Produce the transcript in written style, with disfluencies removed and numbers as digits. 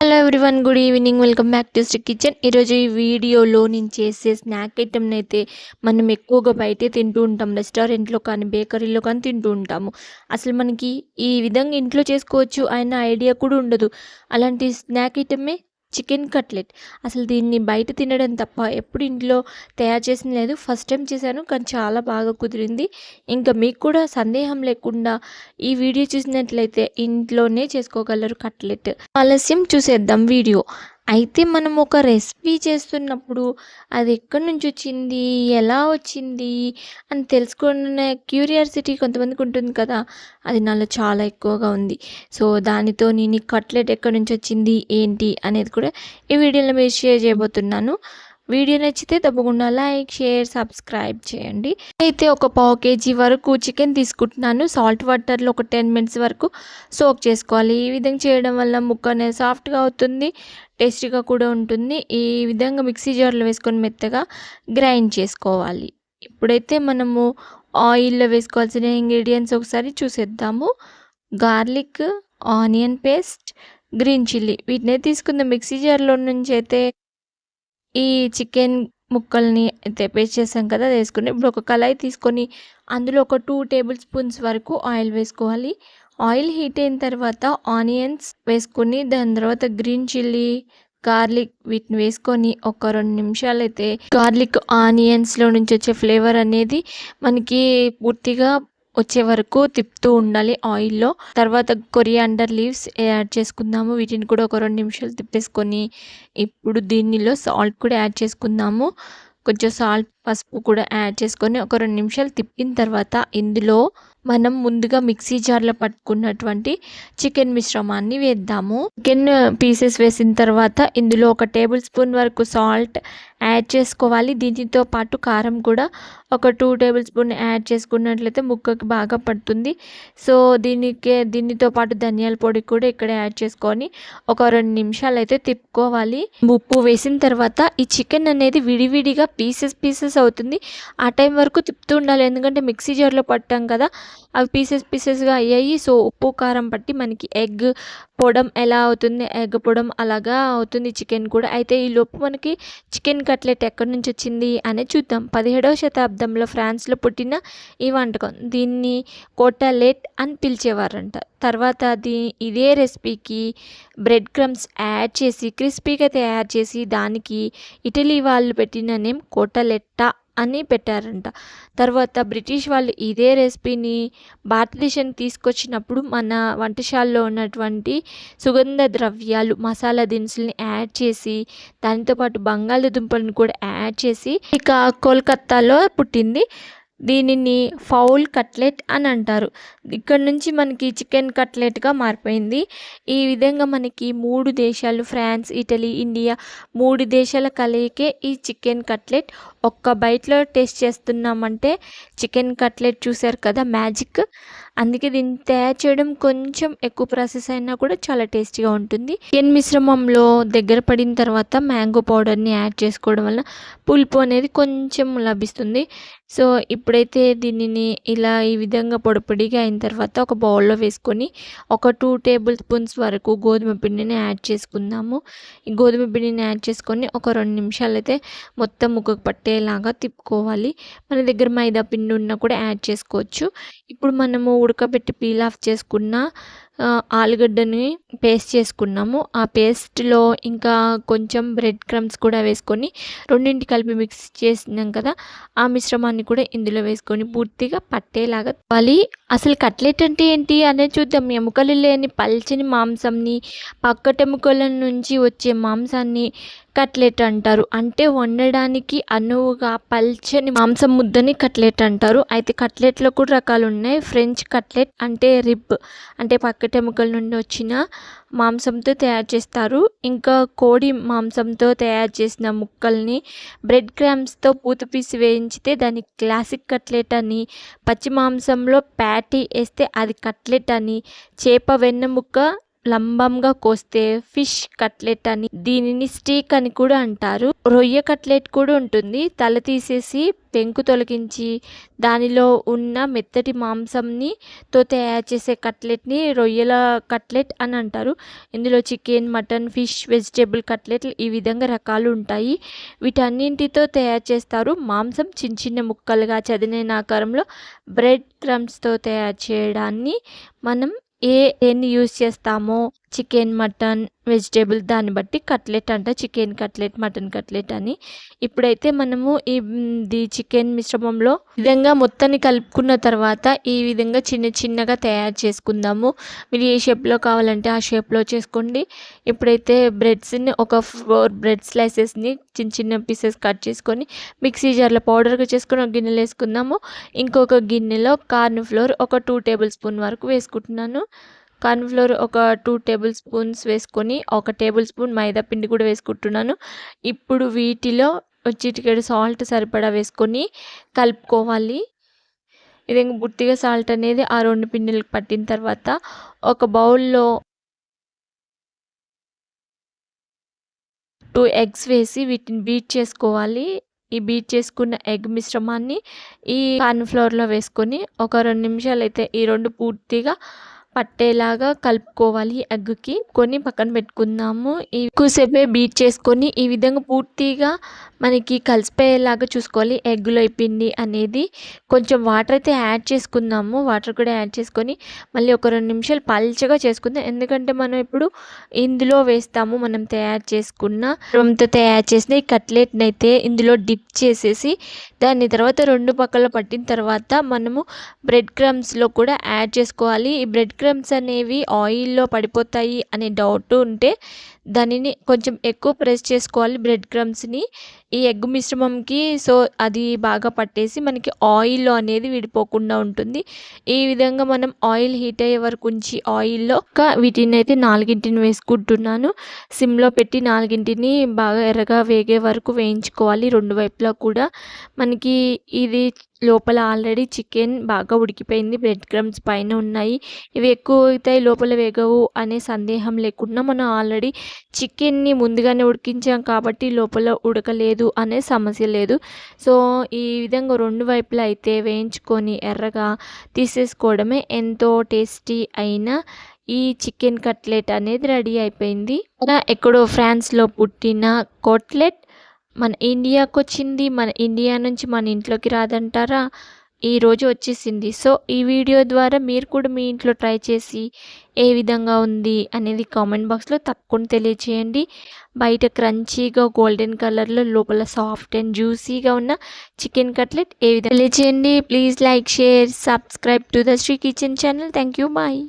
Hello everyone, good evening. Welcome back to stick kitchen. ఈరోజు ఈ వీడియోలో నేను చేసే స్నాక్ ఐటెంని అయితే మనం ఎక్కువగా బయటే తింటూ ఉంటాం, రెస్టారెంట్లో కానీ బేకరీలో కానీ తింటూ ఉంటాము. అసలు మనకి ఈ విధంగా ఇంట్లో చేసుకోవచ్చు అన్న ఐడియా కూడా ఉండదు. అలాంటి స్నాక్ ఐటమే చికెన్ కట్లెట్. అసలు దీన్ని బయట తినడం తప్ప ఎప్పుడు ఇంట్లో తయారు చేసిన లేదు. ఫస్ట్ టైం చేశాను, కానీ చాలా బాగా కుదిరింది. ఇంకా మీకు కూడా సందేహం లేకుండా ఈ వీడియో చూసినట్లయితే ఇంట్లోనే చేసుకోగలరు కట్లెట్. ఆలస్యం చూసేద్దాం వీడియో. అయితే మనం ఒక రెసిపీ చేస్తున్నప్పుడు అది ఎక్కడి నుంచి వచ్చింది, ఎలా వచ్చింది అని తెలుసుకునే క్యూరియాసిటీ కొంతమందికి ఉంటుంది కదా. అది నాలో చాలా ఎక్కువగా ఉంది. సో దానితో నేను ఈ కట్లెట్ ఎక్కడి నుంచి వచ్చింది ఏంటి అనేది కూడా ఈ వీడియోలో మీరు షేర్ చేయబోతున్నాను. వీడియో నచ్చితే తప్పకుండా లైక్, షేర్, సబ్స్క్రైబ్ చేయండి. అయితే ఒక పావు కేజీ వరకు చికెన్ తీసుకుంటున్నాను. సాల్ట్ వాటర్లో ఒక 10 మినిట్స్ వరకు సోక్ చేసుకోవాలి. ఈ విధంగా చేయడం వల్ల ముక్క అనేది సాఫ్ట్గా అవుతుంది, టేస్టీగా కూడా ఉంటుంది. ఈ విధంగా మిక్సీ జార్లో వేసుకొని మెత్తగా గ్రైండ్ చేసుకోవాలి. ఇప్పుడైతే మనము ఆయిల్లో వేసుకోవాల్సిన ఇంగ్రీడియంట్స్ ఒకసారి చూసేద్దాము. Garlic, onion paste, green chilli వీటిని తీసుకుందాం. మిక్సీ జార్లో నుంచి అయితే ఈ చికెన్ ముక్కల్ని అయితే పేస్ట్ చేసాం కదా, అది వేసుకుని ఇప్పుడు ఒక కళాయి తీసుకొని అందులో ఒక 2 టేబుల్ స్పూన్స్ వరకు ఆయిల్ వేసుకోవాలి. ఆయిల్ హీట్ అయిన తర్వాత ఆనియన్స్ వేసుకొని దాని తర్వాత గ్రీన్ చిల్లీ, గార్లిక్ వీటిని వేసుకొని ఒక 2 నిమిషాలు అయితే గార్లిక్ ఆనియన్స్లో నుంచి వచ్చే ఫ్లేవర్ అనేది మనకి పూర్తిగా వచ్చే వరకు తిప్పుతూ ఉండాలి ఆయిల్లో. తర్వాత కొరియాండర్ లీవ్స్ యాడ్ చేసుకుందాము. వీటిని కూడా ఒక 2 నిమిషాలు తిప్పేసుకొని ఇప్పుడు దీనిలో సాల్ట్ కూడా యాడ్ చేసుకుందాము. కొంచెం సాల్ట్, పసుపు కూడా యాడ్ చేసుకొని ఒక 2 నిమిషాలు తిప్పిన తర్వాత ఇందులో మనం ముందుగా మిక్సీ జార్లో పట్టుకున్నటువంటి చికెన్ మిశ్రమాన్ని వేద్దాము. చికెన్ పీసెస్ వేసిన తర్వాత ఇందులో ఒక టేబుల్ స్పూన్ వరకు సాల్ట్ యాడ్ చేసుకోవాలి. దీనితో పాటు కారం కూడా ఒక 2 టేబుల్ స్పూన్ యాడ్ చేసుకున్నట్లయితే ముక్కకి బాగా పడుతుంది. సో దీనితో పాటు ధనియాల పొడి కూడా ఇక్కడ యాడ్ చేసుకొని ఒక 2 నిమిషాలు అయితే తిప్పుకోవాలి. ఉప్పు వేసిన తర్వాత ఈ చికెన్ అనేది విడివిడిగా పీసెస్ అవుతుంది. ఆ టైం వరకు తిప్పుతూ ఉండాలి, ఎందుకంటే మిక్సీ జార్లో పట్టాం కదా, అవి పీసెస్గా అయ్యాయి. సో ఉప్పు కారం పట్టి మనకి ఎగ్ పొడం ఎలా అవుతుంది, ఎగ్ పొడం అలాగా అవుతుంది చికెన్ కూడా. అయితే ఈ లోపు మనకి చికెన్ కట్లెట్ ఎక్కడి నుంచి వచ్చింది అనేది చూద్దాం. 17వ శతాబ్దంలో ఫ్రాన్స్లో పుట్టిన ఈ వంటకం, దీన్ని కోటలెట్ అని పిలిచేవారంట. తర్వాత ఇదే రెసిపీకి బ్రెడ్ క్రమ్స్ యాడ్ చేసి క్రిస్పీగా తయారు చేసి దానికి ఇటలీ వాళ్ళు పెట్టిన నేమ్ కోటలెట్టా అని పెట్టారంట. తర్వాత బ్రిటిష్ వాళ్ళు ఇదే రెసిపీని భారతదేశానికి తీసుకొచ్చినప్పుడు మన వంటశాలలో ఉన్నటువంటి సుగంధ ద్రవ్యాలు, మసాలా దినుసుల్ని యాడ్ చేసి దానితో పాటు బంగాళదుంపలను కూడా యాడ్ చేసి ఇక కోల్కత్తాలో పుట్టింది. దీనిని ఫౌల్ కట్లెట్ అని అంటారు. ఇక్కడ నుంచి మనకి చికెన్ కట్లెట్గా మారిపోయింది. ఈ విధంగా మనకి 3 దేశాలు, ఫ్రాన్స్, ఇటలీ, ఇండియా, 3 దేశాల కలయికే ఈ చికెన్ కట్లెట్. ఒక్క బైట్లో టేస్ట్ చేస్తున్నామంటే చికెన్ కట్లెట్ చూసారు కదా, మ్యాజిక్. అందుకే దీన్ని తయారు చేయడం కొంచెం ఎక్కువ ప్రాసెస్ అయినా కూడా చాలా టేస్టీగా ఉంటుంది. చికెన్ మిశ్రమంలో దగ్గర పడిన తర్వాత మ్యాంగో పౌడర్ని యాడ్ చేసుకోవడం వల్ల పులుపు అనేది కొంచెం లభిస్తుంది. సో ఇప్పుడైతే దీనిని ఇలా ఈ విధంగా పొడిగా అయిన తర్వాత ఒక బౌల్లో వేసుకొని ఒక 2 టేబుల్ స్పూన్స్ వరకు గోధుమ పిండిని యాడ్ చేసుకుందాము. ఈ గోధుమ పిండిని యాడ్ చేసుకొని ఒక 2 నిమిషాలు అయితే మొత్తం ముక్కకు పట్టేలాగా తిప్పుకోవాలి. మన దగ్గర మైదా పిండి ఉన్నా కూడా యాడ్ చేసుకోవచ్చు. ఇప్పుడు మనము ఉడకబెట్టి పీల్ ఆఫ్ చేసుకున్న ఆలుగడ్డని పేస్ట్ చేసుకున్నాము. ఆ పేస్ట్లో ఇంకా కొంచెం బ్రెడ్ క్రమ్స్ కూడా వేసుకొని రెండింటి కలిపి మిక్స్ చేసినాం కదా, ఆ మిశ్రమాన్ని కూడా ఇందులో వేసుకొని పూర్తిగా పట్టేలాగా తిప్పాలి. అసలు కట్లెట్ అంటే ఏంటి అనేది చూద్దాం. ఎముకలు లేని పల్చని మాంసంని, పక్కటెముకల నుంచి వచ్చే మాంసాన్ని కట్లెట్ అంటారు. అంటే వండడానికి అనువుగా పల్చని మాంసం ముద్దని కట్లెట్ అంటారు. అయితే కట్లెట్లో కూడా రకాలు ఉన్నాయి. ఫ్రెంచ్ కట్లెట్ అంటే రిబ్, అంటే పక్కటెముకల నుండి వచ్చిన మాంసంతో తయారు చేస్తారు. ఇంకా కోడి మాంసంతో తయారు చేసిన ముక్కల్ని బ్రెడ్ క్రమ్స్తో పూత పీసి వేయించితే దాన్ని క్లాసిక్ కట్లెట్ అని, పచ్చి మాంసంలో ప్యాటీ వేస్తే అది కట్లెట్ అని, చేప వెన్నెముక లంబంగా కోస్తే ఫిష్ కట్లెట్ అని, దీనిని స్టీక్ అని కూడా అంటారు. రొయ్య కట్లెట్ కూడా ఉంటుంది. తల తీసేసి పెంకు తొలగించి దానిలో ఉన్న మెత్తటి మాంసంని తో తయారు చేసే కట్లెట్ని రొయ్యల కట్లెట్ అని అంటారు. ఇందులో చికెన్, మటన్, ఫిష్, వెజిటేబుల్ కట్లెట్లు ఈ విధంగా రకాలు ఉంటాయి. వీటన్నింటితో తయారు చేస్తారు. మాంసం చిన్న చిన్న ముక్కలుగా చదివిన ఆకారంలో బ్రెడ్ క్రమ్స్తో తయారు చేయడాన్ని మనం దేన్ని యూజ్ చేస్తామో చికెన్, మటన్, వెజిటేబుల్ దాన్ని బట్టి కట్లెట్ అంట. చికెన్ కట్లెట్, మటన్ కట్లెట్ అని. ఇప్పుడైతే మనము ఈ చికెన్ మిశ్రమంలో విధంగా మొత్తాన్ని కలుపుకున్న తర్వాత ఈ విధంగా చిన్న చిన్నగా తయారు చేసుకుందాము. మీరు ఏ షేప్లో కావాలంటే ఆ షేప్లో చేసుకోండి. ఇప్పుడైతే బ్రెడ్స్ని ఒక 4 బ్రెడ్ స్లైసెస్ని చిన్న చిన్న పీసెస్ కట్ చేసుకొని మిక్సీ జార్లో పౌడర్గా చేసుకొని ఒక గిన్నెలో వేసుకుందాము. ఇంకొక గిన్నెలో కార్న్ ఫ్లోర్ ఒక 2 టేబుల్ స్పూన్ వరకు వేసుకుంటున్నాను. కార్న్ ఫ్లోర్ ఒక 2 టేబుల్ స్పూన్స్ వేసుకొని ఒక టేబుల్ స్పూన్ మైదా పిండి కూడా వేసుకుంటున్నాను. ఇప్పుడు వీటిలో చిటికెడు సాల్ట్ సరిపడా వేసుకొని కలుపుకోవాలి. ఇదేంగా పూర్తిగా సాల్ట్ అనేది ఆ 2 పిండిలకు పట్టిన తర్వాత ఒక బౌల్లో 2 ఎగ్స్ వేసి వీటిని బీట్ చేసుకోవాలి. ఈ బీట్ చేసుకున్న ఎగ్ మిశ్రమాన్ని ఈ కార్న్ ఫ్లోర్లో వేసుకొని ఒక 2 నిమిషాలు అయితే ఈ 2 పూర్తిగా పట్టేలాగా కలుపుకోవాలి. ఎగ్కి పక్కన పెట్టుకుందాము. ఎక్కువసేపే బీట్ చేసుకొని ఈ విధంగా పూర్తిగా మనకి కలిసిపోయేలాగా చూసుకోవాలి. ఎగ్గులో ఈ పిండి అనేది కొంచెం వాటర్ అయితే యాడ్ చేసుకుందాము. వాటర్ కూడా యాడ్ చేసుకొని మళ్ళీ ఒక 2 నిమిషాలు పల్చగా చేసుకుందాం. ఎందుకంటే మనం ఇప్పుడు ఇందులో వేస్తాము. మనం తయారు చేసిన ఈ కట్లెట్ని అయితే ఇందులో డిప్ చేసేసి దాన్ని తర్వాత 2 పక్కల పట్టిన తర్వాత మనము బ్రెడ్ క్రమ్స్లో కూడా యాడ్ చేసుకోవాలి. ఈ బ్రెడ్ క్రమ్స్ అనేవి ఆయిల్లో పడిపోతాయి అనే డౌట్ ఉంటే దానిని కొంచెం ఎక్కువ ప్రెస్ చేసుకోవాలి బ్రెడ్ క్రమ్స్ని ఈ ఎగ్ మిశ్రమంకి. సో అది బాగా పట్టేసి మనకి ఆయిల్లో అనేది విడిపోకుండా ఉంటుంది. ఈ విధంగా మనం ఆయిల్ హీట్ అయ్యే వరకు ఉంచి ఆయిల్లో వీటిని అయితే 4 వేసుకుంటున్నాను. సిమ్లో పెట్టి 4 బాగా ఎర్రగా వేగే వరకు వేయించుకోవాలి 2 వైపులా కూడా. మనకి ఇది లోపల ఆల్రెడీ చికెన్ బాగా ఉడికిపోయింది. బ్రెడ్ క్రమ్స్ పైన ఉన్నాయి. ఇవి ఎక్కువ అవుతాయి లోపల వేగవు అనే సందేహం లేకుండా మనం ఆల్రెడీ చికెన్ని ముందుగానే ఉడికించాం కాబట్టి లోపల ఉడకలేదు అనే సమస్య లేదు. సో ఈ విధంగా 2 వైపులా అయితే వేయించుకొని ఎర్రగా తీసేసుకోవడమే ఎంతో టేస్టీ అయిన ఈ చికెన్ కట్లెట్ అనేది రెడీ అయిపోయింది. ఎక్కడో ఫ్రాన్స్లో పుట్టిన కట్లెట్ మన ఇండియాకి వచ్చింది. మన ఇండియా నుంచి మన ఇంట్లోకి రాదంటారా? ఈరోజు వచ్చేసింది. సో ఈ వీడియో ద్వారా మీరు కూడా మీ ఇంట్లో ట్రై చేసి ఏ విధంగా ఉంది అనేది కామెంట్ బాక్స్లో తప్పకుండా తెలియచేయండి. బయట క్రంచీగా గోల్డెన్ కలర్లో లోపల సాఫ్ట్ అండ్ జ్యూసీగా ఉన్న చికెన్ కట్లెట్ ఏ విధంగా తెలియచేయండి. Please like, share, subscribe to the Sri kitchen channel. Thank you. Bye.